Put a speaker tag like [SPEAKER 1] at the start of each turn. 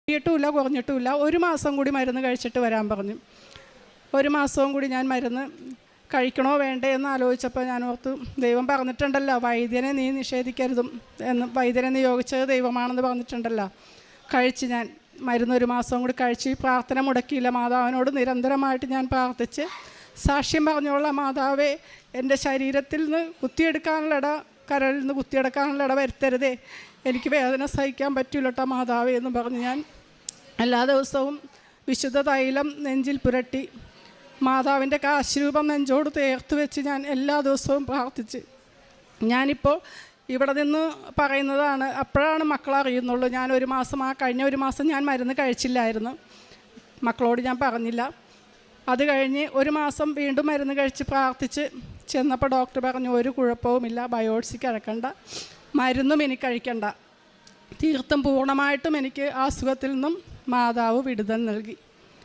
[SPEAKER 1] കൂടിയിട്ടുമില്ല കുറഞ്ഞിട്ടുമില്ല. 1 മാസം കൂടി മരുന്ന് കഴിച്ചിട്ട് വരാൻ പറഞ്ഞു. 1 മാസവും കൂടി ഞാൻ മരുന്ന് കഴിക്കണോ വേണ്ടേ എന്ന് ആലോചിച്ചപ്പോൾ ഞാൻ ഓർത്തു, ദൈവം പറഞ്ഞിട്ടുണ്ടല്ലോ വൈദ്യനെ നീ നിഷേധിക്കരുതും എന്ന്, വൈദ്യനെ നിയോഗിച്ചത് ദൈവമാണെന്ന് പറഞ്ഞിട്ടുണ്ടല്ലോ. കഴിച്ച് ഞാൻ മരുന്ന് 1 മാസം കൂടി കഴിച്ച് പ്രാർത്ഥന മുടക്കിയില്ല. മാതാവിനോട് നിരന്തരമായിട്ട് ഞാൻ പ്രാർത്ഥിച്ച് സാക്ഷ്യം പറഞ്ഞോളാം, മാതാവേ എൻ്റെ ശരീരത്തിൽ നിന്ന് കുത്തിയെടുക്കാനുള്ള കരളിൽ നിന്ന് കുത്തിയെടുക്കാനുള്ള വരുത്തരുതേ, എനിക്ക് വേദന സഹിക്കാൻ പറ്റില്ല കേട്ടോ മാതാവേ എന്ന് പറഞ്ഞ് ഞാൻ എല്ലാ ദിവസവും വിശുദ്ധ തൈലം നെഞ്ചിൽ പുരട്ടി മാതാവിൻ്റെ കാശരൂപം നെഞ്ചോട് ചേർത്ത് വെച്ച് ഞാൻ എല്ലാ ദിവസവും പ്രാർത്ഥിച്ച്. ഞാനിപ്പോൾ ഇവിടെ നിന്ന് പറയുന്നതാണ്, അപ്പോഴാണ് മക്കൾ അറിയുന്നുള്ളൂ. ഞാൻ 1 മാസം കഴിഞ്ഞ 1 മാസം ഞാൻ മരുന്ന് കഴിച്ചില്ലായിരുന്നു, മക്കളോട് ഞാൻ പറഞ്ഞില്ല. അത് കഴിഞ്ഞ് 1 മാസം വീണ്ടും മരുന്ന് കഴിച്ച് പ്രാർത്ഥിച്ച് ചെന്നപ്പോൾ ഡോക്ടർ പറഞ്ഞു, ഒരു കുഴപ്പവുമില്ല, ബയോപ്സി കിടക്കണ്ട, മരുന്നും എനിക്ക് കഴിക്കണ്ട. തീർത്തും പൂർണ്ണമായിട്ടും എനിക്ക് ആ അസുഖത്തിൽ നിന്നും മാതാവ് വിടുതൽ നൽകി.